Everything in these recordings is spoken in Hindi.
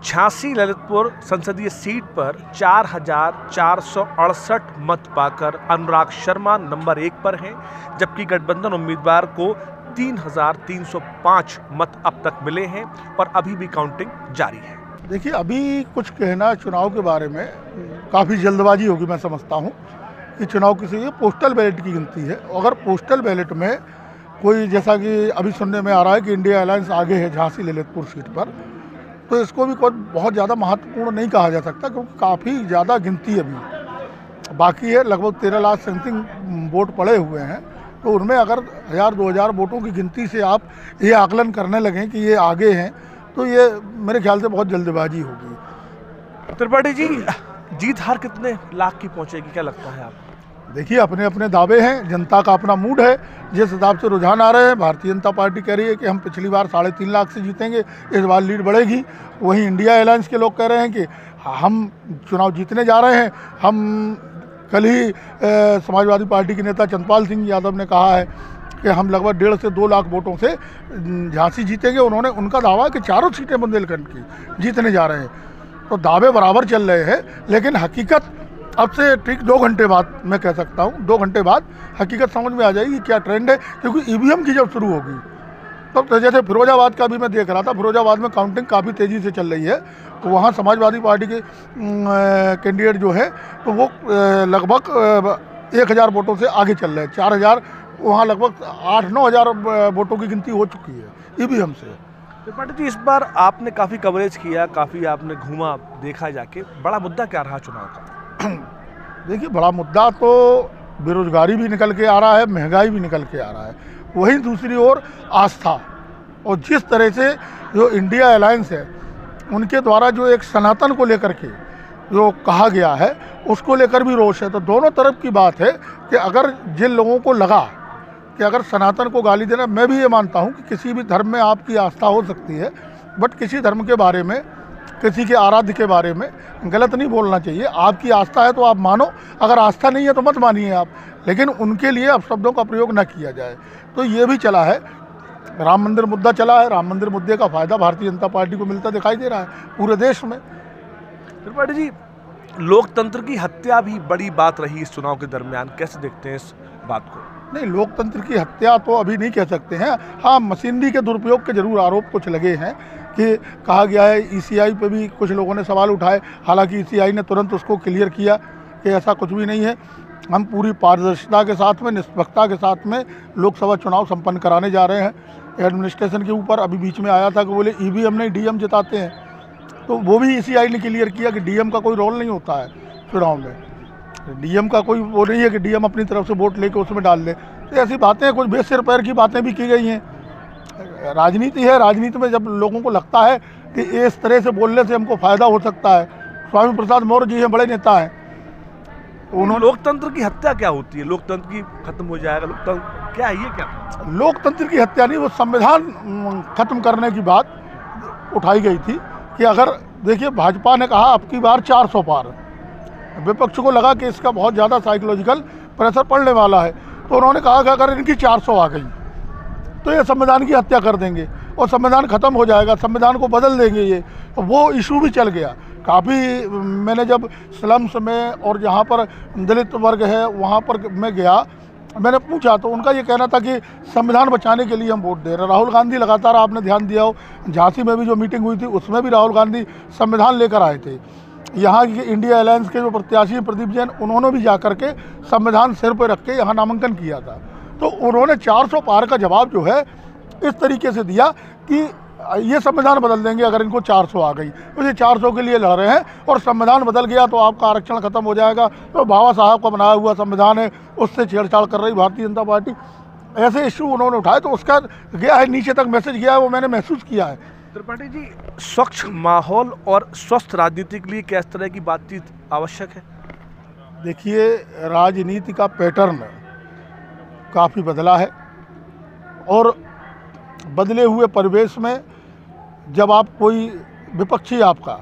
झांसी ललितपुर संसदीय सीट पर 4,468 मत पाकर अनुराग शर्मा नंबर 1 पर हैं, जबकि गठबंधन उम्मीदवार को 3,305 मत अब तक मिले हैं और अभी भी काउंटिंग जारी है। देखिए, अभी कुछ कहना चुनाव के बारे में काफ़ी जल्दबाजी होगी। मैं समझता हूँ कि चुनाव किसी ये पोस्टल बैलेट की गिनती है। अगर पोस्टल बैलेट में कोई, जैसा कि अभी सुनने में आ रहा है कि इंडिया अलायंस आगे है झांसी ललितपुर सीट पर, तो इसको भी कोई बहुत ज़्यादा महत्वपूर्ण नहीं कहा जा सकता, क्योंकि काफ़ी ज़्यादा गिनती अभी बाकी है। लगभग 13 लाख समथिंग वोट पड़े हुए हैं, तो उनमें अगर 1,000-2,000 वोटों की गिनती से आप ये आकलन करने लगें कि ये आगे हैं, तो ये मेरे ख्याल से बहुत जल्दबाजी होगी। त्रिपाठी जी, जीत हार कितने लाख की पहुंचेगी, क्या लगता है आप? देखिए, अपने अपने दावे हैं, जनता का अपना मूड है। जिस हिसाब से रुझान आ रहे हैं, भारतीय जनता पार्टी कह रही है कि हम पिछली बार 3.5 लाख से जीतेंगे, इस बार लीड बढ़ेगी। वहीं इंडिया अलायंस के लोग कह रहे हैं कि हम चुनाव जीतने जा रहे हैं। हम कल ही समाजवादी पार्टी के नेता चंद्रपाल सिंह यादव ने कहा है कि हम लगभग 1.5 से 2 लाख वोटों से झांसी जीतेंगे। उन्होंने उनका दावा है कि चारों सीटें बुंदेलखंड की जीतने जा रहे हैं। तो दावे बराबर चल रहे हैं, लेकिन हकीकत अब से ठीक 2 घंटे बाद, मैं कह सकता हूँ 2 घंटे बाद हकीकत समझ में आ जाएगी क्या ट्रेंड है। क्योंकि ईवीएम की जब शुरू होगी, तब जैसे फिरोजाबाद का भी मैं देख रहा था, फिरोजाबाद में काउंटिंग काफ़ी तेज़ी से चल रही है। तो वहाँ समाजवादी पार्टी के कैंडिडेट जो है, तो वो लगभग 1,000 वोटों से आगे चल रहे हैं। 4,000, वहाँ लगभग 8-9 हज़ार वोटों की गिनती हो चुकी है ईवीएम से। त्रिपाठी जी, इस बार आपने काफ़ी कवरेज किया, काफ़ी आपने घूमा देखा जाके, बड़ा मुद्दा क्या रहा चुनाव का? देखिए, बड़ा मुद्दा तो बेरोजगारी भी निकल के आ रहा है, महंगाई भी निकल के आ रहा है। वहीं दूसरी ओर आस्था, और जिस तरह से जो इंडिया अलायंस है उनके द्वारा जो एक सनातन को लेकर के जो कहा गया है, उसको लेकर भी रोष है। तो दोनों तरफ की बात है कि अगर जिन लोगों को लगा कि अगर सनातन को गाली देना, मैं भी ये मानता हूँ कि किसी भी धर्म में आपकी आस्था हो सकती है, बट किसी धर्म के बारे में, किसी के आराध्य के बारे में गलत नहीं बोलना चाहिए। आपकी आस्था है तो आप मानो, अगर आस्था नहीं है तो मत मानिए आप, लेकिन उनके लिए अपशब्दों का प्रयोग न किया जाए। तो ये भी चला है, राम मंदिर मुद्दा चला है। राम मंदिर मुद्दे का फ़ायदा भारतीय जनता पार्टी को मिलता दिखाई दे रहा है पूरे देश में। त्रिपाठी जी, लोकतंत्र की हत्या भी बड़ी बात रही इस चुनाव के दरमियान, कैसे देखते हैं इस बात को? नहीं, लोकतंत्र की हत्या तो अभी नहीं कह सकते हैं। हाँ, मशीनरी के दुरुपयोग के जरूर आरोप कुछ लगे हैं कि कहा गया है ईसीआई पे भी कुछ लोगों ने सवाल उठाए। हालांकि ईसीआई ने तुरंत उसको क्लियर किया कि ऐसा कुछ भी नहीं है। हम पूरी पारदर्शिता के साथ में, निष्पक्षता के साथ में लोकसभा चुनाव संपन्न कराने जा रहे हैं। एडमिनिस्ट्रेशन के ऊपर अभी बीच में आया था कि बोले ईवीएम नहीं डीएम जिताते हैं, तो वो भी ईसीआई ने क्लियर किया कि डीएम का कोई रोल नहीं होता है चुनाव में। डीएम का कोई वो नहीं है कि डीएम अपनी तरफ से वोट लेके उसमें डाल दे। तो ऐसी बातें, कुछ बेसिर पैर की बातें भी की गई हैं। राजनीति है, राजनीति में जब लोगों को लगता है कि इस तरह से बोलने से हमको फ़ायदा हो सकता है। स्वामी प्रसाद मौर्य जी हैं, बड़े नेता हैं, उन्होंने लोकतंत्र की हत्या क्या होती है? लोकतंत्र की खत्म हो जाएगा, लोकतंत्र क्या है, ये क्या? लोकतंत्र की हत्या नहीं, वो संविधान खत्म करने की बात उठाई गई थी कि अगर, देखिए, भाजपा ने कहा अब की बार 400 पार। विपक्ष को लगा कि इसका बहुत ज़्यादा साइकोलॉजिकल प्रेशर पड़ने वाला है, तो उन्होंने कहा कि अगर इनकी 400 आ गई तो ये संविधान की हत्या कर देंगे और संविधान ख़त्म हो जाएगा, संविधान को बदल देंगे। ये वो इशू भी चल गया काफ़ी। मैंने जब स्लम्स में और जहाँ पर दलित वर्ग है वहाँ पर मैं गया, मैंने पूछा तो उनका ये कहना था कि संविधान बचाने के लिए हम वोट दे रहे हैं। राहुल गांधी लगातार, आपने ध्यान दिया हो, झांसी में भी जो मीटिंग हुई थी उसमें भी राहुल गांधी संविधान लेकर आए थे। यहाँ की इंडिया अलायंस के जो प्रत्याशी प्रदीप जैन, उन्होंने भी जा कर के संविधान सिर पर रख के यहाँ नामांकन किया था। तो उन्होंने 400 पार का जवाब जो है इस तरीके से दिया कि ये संविधान बदल देंगे अगर इनको 400 आ गई। तो ये 400 के लिए लड़ रहे हैं, और संविधान बदल गया तो आपका आरक्षण खत्म हो जाएगा। तो बाबा साहब का बनाया हुआ संविधान है, उससे छेड़छाड़ कर रही भारतीय जनता पार्टी। ऐसे इशू उन्होंने उठाए, तो उसका गया है, नीचे तक मैसेज गया है, वो मैंने महसूस किया है। त्रिपाठी जी, स्वच्छ माहौल और स्वस्थ राजनीति के लिए किस तरह की बातचीत आवश्यक है? देखिए, राजनीति का पैटर्न काफ़ी बदला है, और बदले हुए परिवेश में जब आप कोई विपक्षी आपका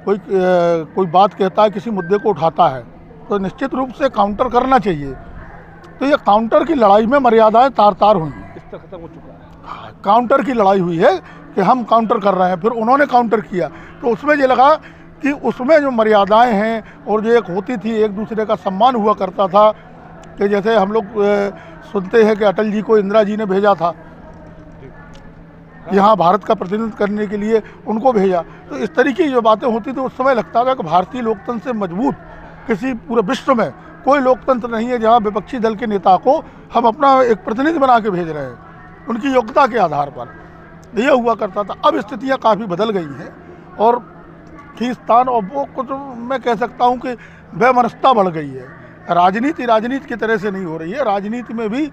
कोई बात कहता है, किसी मुद्दे को उठाता है, तो निश्चित रूप से काउंटर करना चाहिए। तो ये काउंटर की लड़ाई में मर्यादाएं तार तार हुई हैं। इस तरह खत्म हो चुका है। काउंटर की लड़ाई हुई है कि हम काउंटर कर रहे हैं, फिर उन्होंने काउंटर किया, तो उसमें ये लगा कि उसमें जो मर्यादाएं हैं और जो एक होती थी, एक दूसरे का सम्मान हुआ करता था, कि जैसे हम लोग सुनते हैं कि अटल जी को इंदिरा जी ने भेजा था यहाँ भारत का प्रतिनिधित्व करने के लिए, उनको भेजा। तो इस तरीके की जो बातें होती थी उस समय लगता था कि भारतीय लोकतंत्र से मजबूत किसी पूरे विश्व में कोई लोकतंत्र नहीं है जहाँ विपक्षी दल के नेता को हम अपना एक प्रतिनिधि बना के भेज रहे हैं उनकी योग्यता के आधार पर। यह हुआ करता था। अब स्थितियाँ काफ़ी बदल गई हैं और खींचतान और वो कुछ मैं कह सकता हूँ कि वैमनस्यता बढ़ गई है। राजनीति की तरह से नहीं हो रही है। राजनीति में भी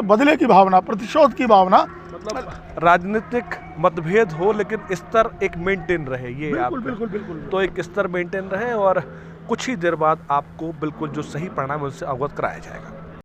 बदले की भावना, प्रतिशोध की भावना, मतलब राजनीतिक मतभेद हो लेकिन स्तर एक मेंटेन रहे, ये बिल्कुल आप बिल्कुल बिल्कुल तो एक स्तर मेंटेन रहे और कुछ ही देर बाद आपको बिल्कुल जो सही परिणाम है उससे अवगत कराया जाएगा।